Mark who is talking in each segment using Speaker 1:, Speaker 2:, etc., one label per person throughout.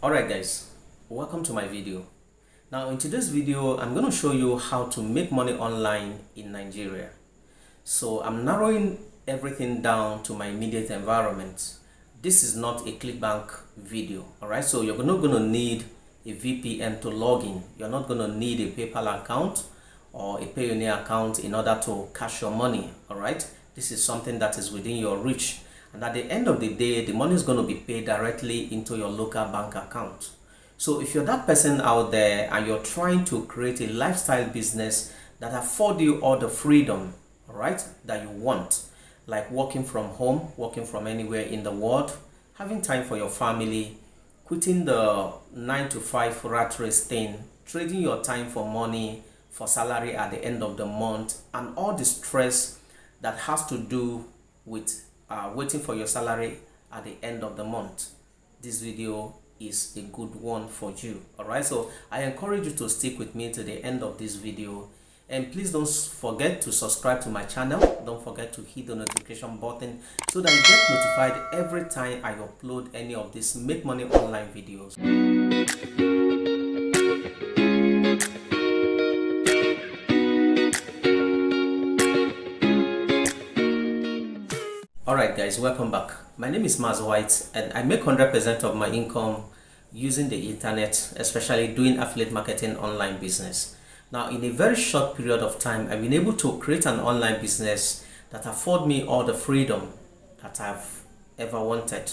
Speaker 1: Alright guys, welcome to my video. Now in today's video, I'm going to show you how to make money online in Nigeria. So I'm narrowing everything down to my immediate environment. This is not a ClickBank video, alright? So you're not going to need a VPN to log in. You're not going to need a PayPal account or a Payoneer account in order to cash your money, alright? This is something that is within your reach. And at the end of the day, the money is going to be paid directly into your local bank account. So if you're that person out there and you're trying to create a lifestyle business that afford you all the freedom, all right, that you want, like working from home, working from anywhere in the world, having time for your family, quitting the 9 to 5 rat race thing, trading your time for money, for salary at the end of the month, and all the stress that has to do with waiting for your salary at the end of the month, this video is a good one for you. Alright, so I encourage you to stick with me to the end of this video, and please don't forget to subscribe to my channel. Don't forget to hit the notification button so that you get notified every time I upload any of these make money online videos. Alright guys, welcome back. My name is Maz White and I make 100% of my income using the internet, especially doing affiliate marketing online business. Now in a very short period of time, I've been able to create an online business that afford me all the freedom that I've ever wanted.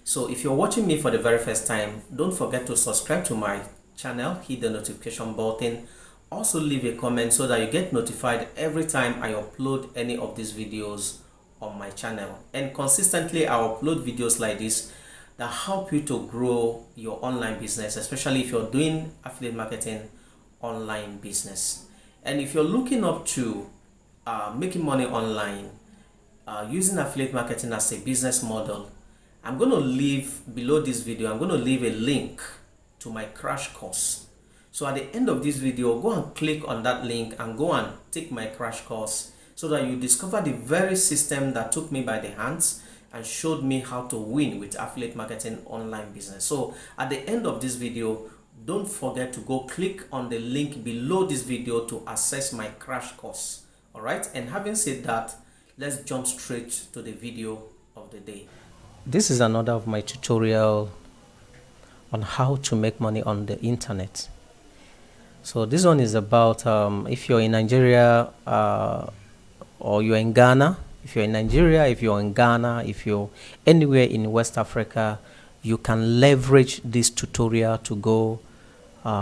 Speaker 1: So if you're watching me for the very first time, don't forget to subscribe to my channel, hit the notification button, also leave a comment so that you get notified every time I upload any of these videos on my channel. And consistently I upload videos like this that help you to grow your online business, especially if you're doing affiliate marketing online business. And if you're looking up to making money online using affiliate marketing as a business model, I'm going to leave below this video, I'm going to leave a link to my crash course. So at the end of this video, go and click on that link and go and take my crash course, so that you discover the very system that took me by the hands and showed me how to win with affiliate marketing online business. So at the end of this video, don't forget to go click on the link below this video to access my crash course. All right, and having said that, let's jump straight to the video of the day. This is another of my tutorial on how to make money on the internet. So this one is about if you're in Nigeria, or you're in Ghana, if you're in Nigeria, if you're in Ghana, if you're anywhere in West Africa, you can leverage this tutorial to go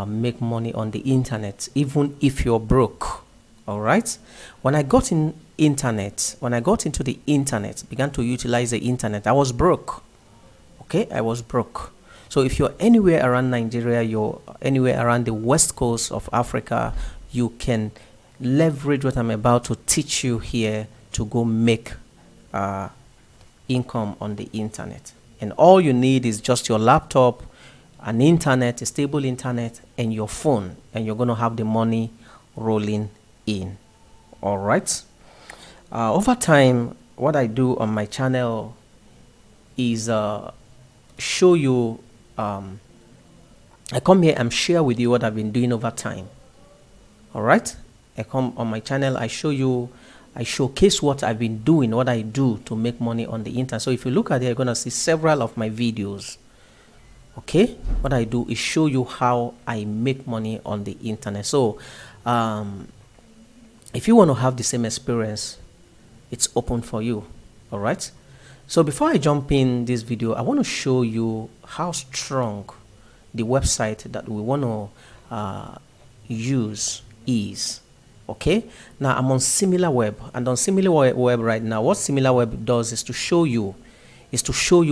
Speaker 1: make money on the internet, even if you're broke. All right. When I got into the internet, began to utilize the internet, I was broke. Okay, I was broke. So if you're anywhere around Nigeria, you're anywhere around the west coast of Africa, you can leverage what I'm about to teach you here to go make income on the internet. And all you need is just your laptop, an internet, a stable internet, and your phone, and you're going to have the money rolling in. All right. Over time, what I do on my channel is show you, I come here and share with you what I've been doing over time. All right. I come on my channel, I showcase what I've been doing, what I do to make money on the internet. So if you look at it, you're going to see several of my videos. Okay, what I do is show you how I make money on the internet. So if you want to have the same experience, it's open for you. All right. So before I jump in this video, I want to show you how strong the website that we want to use is. Okay, now I'm on SimilarWeb, and on SimilarWeb right now, what SimilarWeb does is to show you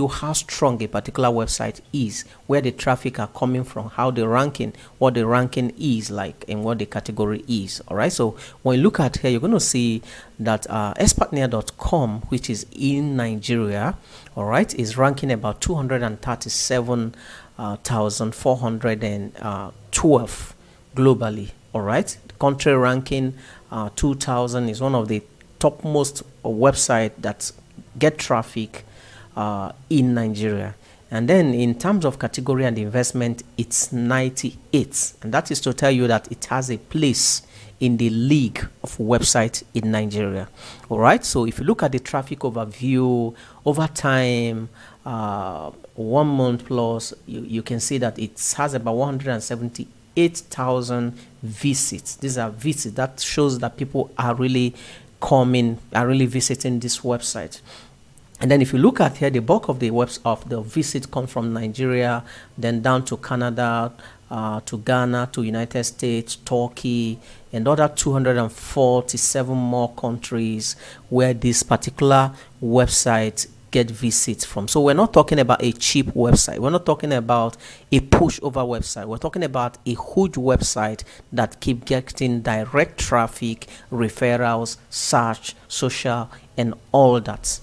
Speaker 1: how strong a particular website is, where the traffic are coming from, how the ranking, what the ranking is like, and what the category is. All right, so when you look at here, you're going to see that Expertnaire.com, which is in Nigeria, all right, is ranking about 237,412 globally. All right, country ranking 2000 is one of the topmost website that get traffic in Nigeria. And then in terms of category and investment, it's 98. And that is to tell you that it has a place in the league of website in Nigeria. All right. So if you look at the traffic overview over time, 1 month plus, you can see that it has about 178,000 visits. These are visits. That shows that people are really coming, are really visiting this website. And then if you look at here, the bulk of the visit come from Nigeria, then down to Canada, to Ghana, to United States, Turkey, and other 247 more countries where this particular website get visits from. So we're not talking about a cheap website. We're not talking about a pushover website. We're talking about a huge website that keep getting direct traffic, referrals, search, social, and all that.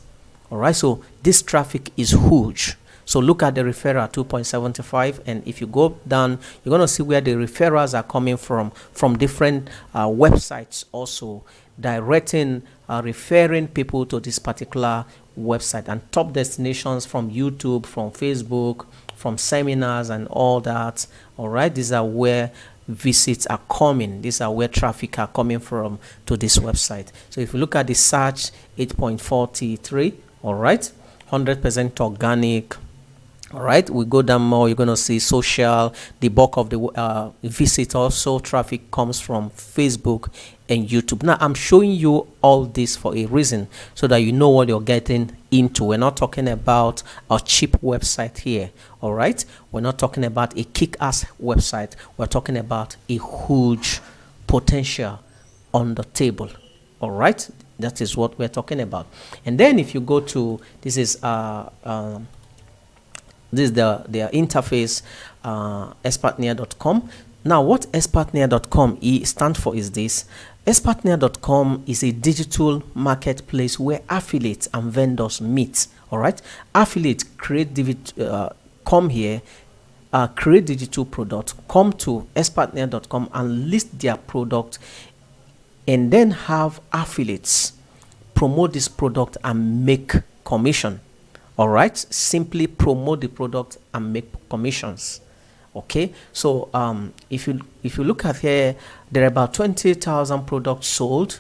Speaker 1: All right, so this traffic is huge. So look at the referral 2.75, and if you go down, you're going to see where the referrals are coming from different websites, also directing, referring people to this particular website, and top destinations from YouTube, from Facebook, from seminars, and all that. All right, these are where visits are coming. These are where traffic are coming from to this website. So if you look at the search, 8.43. all right, 100% organic. All right, we go down more, you're going to see social. The bulk of the visit, also traffic, comes from Facebook and YouTube. Now I'm showing you all this for a reason, so that you know what you're getting into. We're not talking about a cheap website here. All right, we're not talking about a kick-ass website. We're talking about a huge potential on the table. All right, that is what we're talking about. And then if you go to, this is their interface, expertnaire.com. Now what expertnaire.com stands for is this. Expertnaire.com is a digital marketplace where affiliates and vendors meet. All right, affiliates come here, create digital products, come to expertnaire.com and list their product, and then have affiliates promote this product and make commission. All right, simply promote the product and make commissions. Okay, so if you look at here, there are about 20,000 products sold,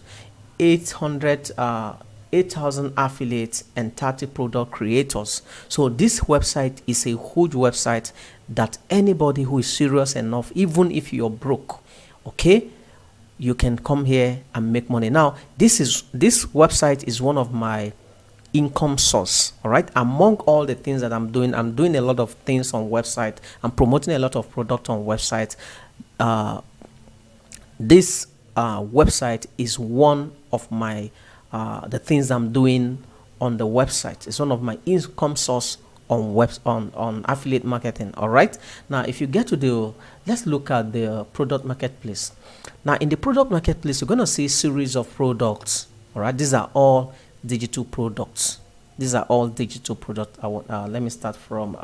Speaker 1: 8,000 affiliates, and 30 product creators. So this website is a huge website that anybody who is serious enough, even if you're broke, okay, you can come here and make money. Now this website is one of my income source. All right, among all the things that I'm doing a lot of things on website. I'm promoting a lot of product on website. This website is one of my the things I'm doing on the website. It's one of my income source on affiliate marketing. All right, now if you get to let's look at the product marketplace. Now in the product marketplace, you're going to see a series of products. All right, these are all digital products. These are all digital products. Let me start from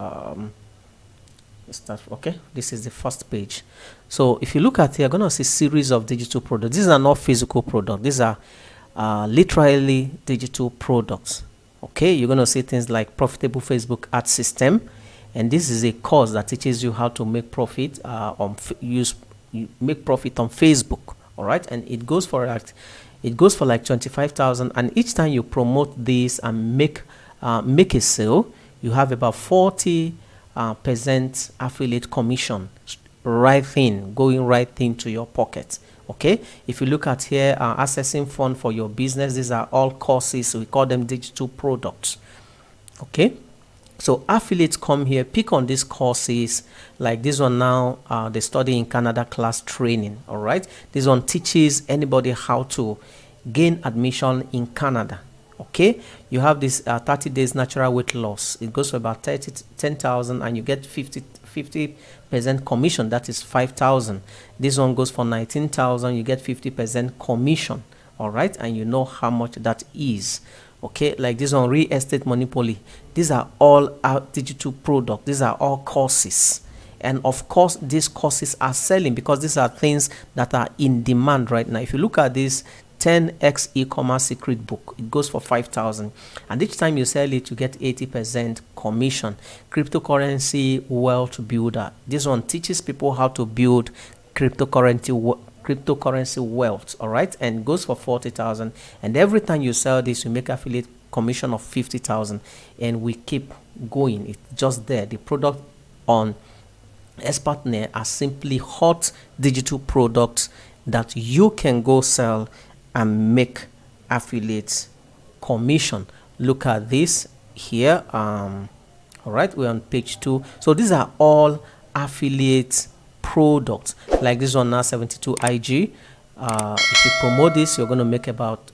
Speaker 1: okay, this is the first page. So if you look at here, you're going to see series of digital products. These are not physical products. These are literally digital products. Okay, you're going to see things like profitable Facebook ad system, and this is a course that teaches you how to make profit make profit on Facebook. All right, and it goes for like 25,000, and each time you promote this and make a sale, you have about 40% affiliate commission going right into your pocket. Okay, if you look at here, accessing fund for your business, these are all courses, so we call them digital products. Okay, so affiliates come here, pick on these courses. Like this one now, they study in Canada class training. All right, this one teaches anybody how to gain admission in Canada. Okay, you have this 30 days natural weight loss. It goes for about 10,000, and you get 50% commission. That is 5,000. This one goes for 19,000. You get 50% commission. All right, and you know how much that is. Okay, like this one, real estate monopoly. These are all our digital products. These are all courses, and of course these courses are selling because these are things that are in demand right now. If you look at this, 10x e-commerce secret book. It goes for 5,000, and each time you sell it, you get 80% commission. Cryptocurrency wealth builder. This one teaches people how to build cryptocurrency wealth. All right, and goes for 40,000. And every time you sell this, you make affiliate commission of 50,000, and we keep going. It's just there. The product on Expertnaire are simply hot digital products that you can go sell and make affiliates commission. Look at this here. All right, we're on page 2. So these are all affiliate products, like this one now, 72 IG. If you promote this, you're going to make about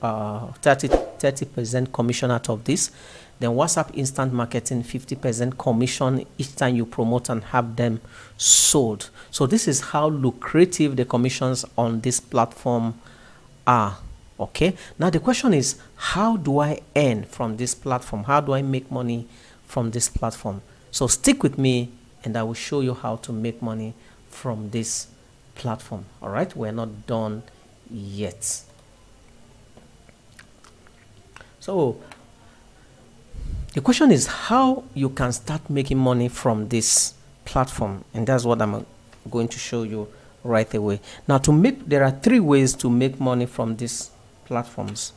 Speaker 1: 30% commission out of this. Then WhatsApp instant marketing, 50% commission each time you promote and have them sold. So this is how lucrative the commissions on this platform are. Okay, now the question is, how do I earn from this platform? How do I make money from this platform? So stick with me and I will show you how to make money from this platform. All right, we're not done yet. So the question is how you can start making money from this platform, and that's what I'm going to show you right away. Now, there are 3 ways to make money from these platforms.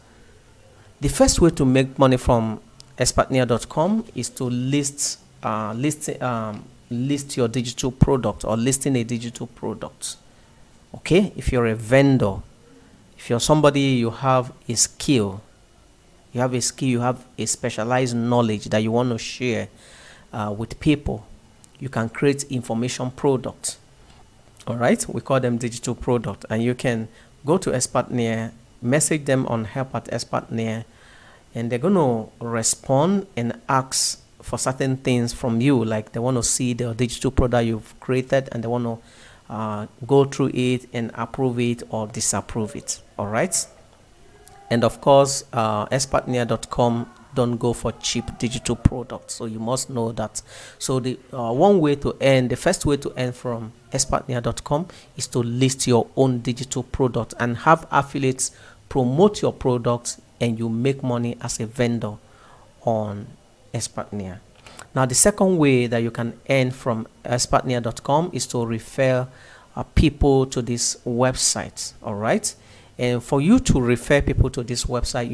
Speaker 1: The first way to make money from Expertnaire.com is to list your digital product, or listing a digital product. Okay, if you're a vendor, if you're somebody, you have a skill. You have a specialized knowledge that you want to share with people. You can create information products. All right, we call them digital product, and you can go to Expertnaire, message them on help@Expertnaire, and they're going to respond and ask for certain things from you, like they want to see the digital product you've created, and they want to go through it and approve it or disapprove it. All right. And of course, Expertnaire.com don't go for cheap digital products, so you must know that. So the first way to earn from Expertnaire.com is to list your own digital product and have affiliates promote your products, and you make money as a vendor on Expertnaire. Now, the second way that you can earn from Expertnaire.com is to refer people to this website. All right. And for you to refer people to this website,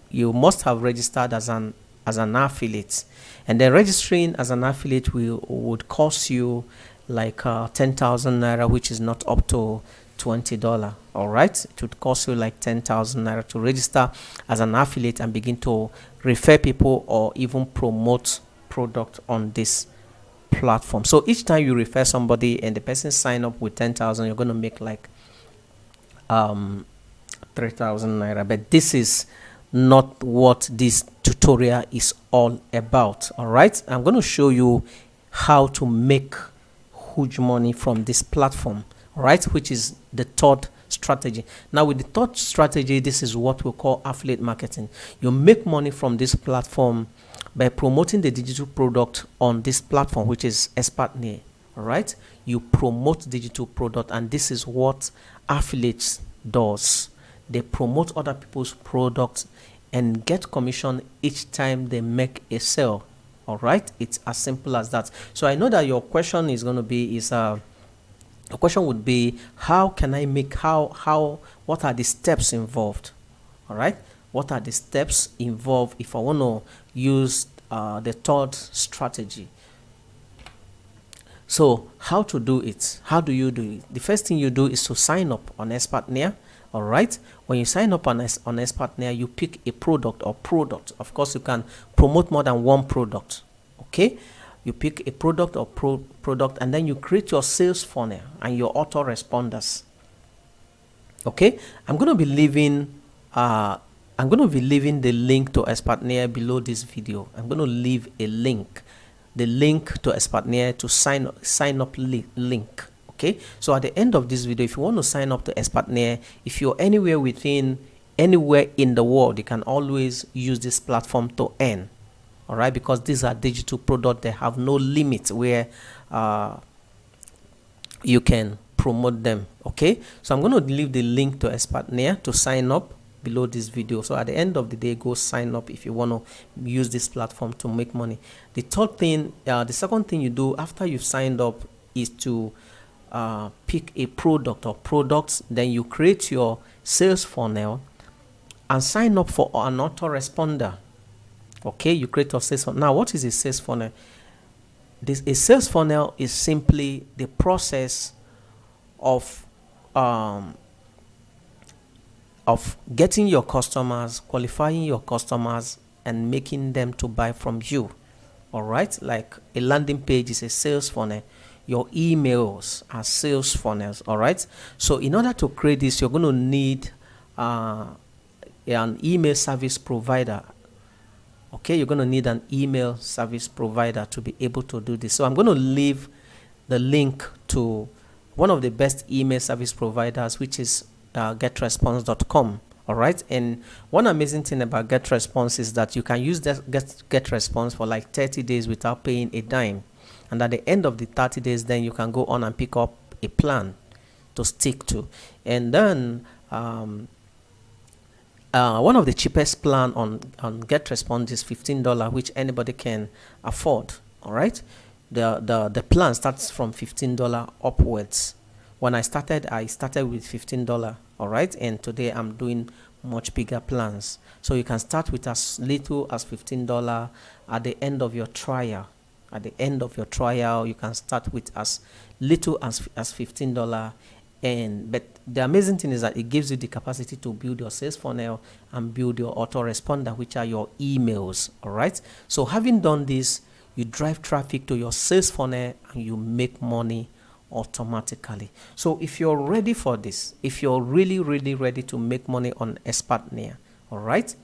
Speaker 1: you must have registered as an affiliate, and then registering as an affiliate would cost you like 10,000 naira, which is not up to $20. All right, it would cost you like 10,000 naira to register as an affiliate and begin to refer people or even promote product on this platform. So each time you refer somebody and the person sign up with 10,000, you're going to make like 3,000 naira. But this is not what this tutorial is all about. All right, I'm going to show you how to make huge money from this platform, all right, which is the third strategy. Now, with the third strategy, this is what we call affiliate marketing. You make money from this platform by promoting the digital product on this platform, which is Expertnaire. All right, you promote digital product, and this is what affiliates does. They promote other people's products and get commission each time they make a sale. All right, it's as simple as that. So I know that your question is going to be the question would be, how can I make what are the steps involved? All right, what are the steps involved if I want to use the third strategy? So how to do it? How do you do it? The first thing you do is to sign up on Expertnaire. All right, when you sign up on Expertnaire, you pick a product or product. Of course, you can promote more than one product. Okay, you pick a product or product, and then you create your sales funnel and your autoresponders. Okay, I'm going to be leaving the link to Expertnaire below this video. I'm going to leave a link, the link to Expertnaire to sign up link. Okay, so at the end of this video, if you want to sign up to Expertnaire, if you're anywhere in the world, you can always use this platform to earn. All right, because these are digital products, they have no limit where you can promote them. Okay, so I'm going to leave the link to Expertnaire to sign up below this video. So at the end of the day, go sign up if you want to use this platform to make money. The second thing you do after you've signed up is to pick a product or products. Then you create your sales funnel and sign up for an autoresponder. Okay, you create your sales funnel. Now, what is a sales funnel? A sales funnel is simply the process of getting your customers, qualifying your customers, and making them to buy from you. All right, like a landing page is a sales funnel. Your emails are sales funnels. All right, so in order to create this, you're going to need an email service provider. Okay, you're going to need an email service provider to be able to do this. So I'm going to leave the link to one of the best email service providers, which is getresponse.com. All right, and one amazing thing about GetResponse is that you can use GetResponse for like 30 days without paying a dime, and at the end of the 30 days, then you can go on and pick up a plan to stick to. And then one of the cheapest plan on GetResponse is $15, which anybody can afford. All right, the plan starts from $15 upwards. When I started with $15. All right, and today I'm doing much bigger plans. So you can start with as little as $15 at the end of your trial. At the end of your trial, you can start with as little as $15. But the amazing thing is that it gives you the capacity to build your sales funnel and build your autoresponder, which are your emails. All right, so having done this, you drive traffic to your sales funnel and you make money automatically. So if you're ready for this, if you're really ready to make money on Expertnaire, all right,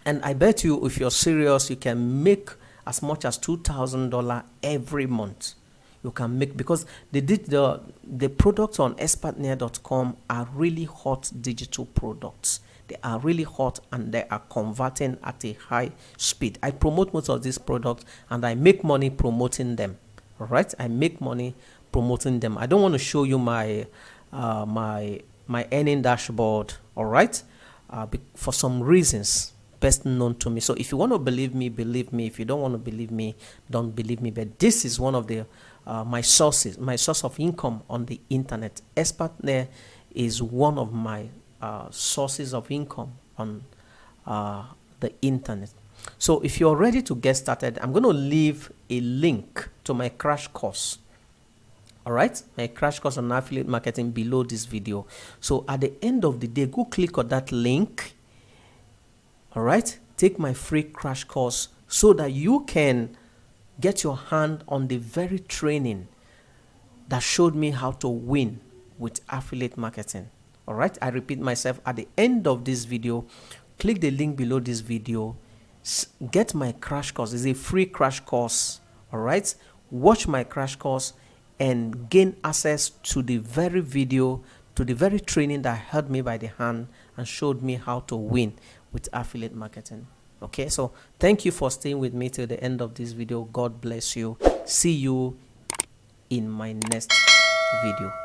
Speaker 1: and I bet you if you're serious, you can make as much as $2,000 every month. You can make, because the products on expertnaire.com are really hot digital products. They are really hot and they are converting at a high speed. I promote most of these products and I make money promoting them. All right, I make money promoting them. I don't want to show you my my earning dashboard. All right, for some reasons best known to me. So if you want to believe me, believe me. If you don't want to believe me, don't believe me. But this is one of the my source of income on the internet. Expertnaire is one of my sources of income on the internet. So if you're ready to get started, I'm going to leave a link to my crash course. All right, my crash course on affiliate marketing below this video. So at the end of the day, go click on that link. All right, take my free crash course so that you can get your hand on the very training that showed me how to win with affiliate marketing. All right, I repeat myself, at the end of this video, click the link below this video, get my crash course. It's a free crash course. All right, watch my crash course and gain access to the very video, to the very training that held me by the hand and showed me how to win with affiliate marketing. Okay, so thank you for staying with me till the end of this video. God bless you. See you in my next video.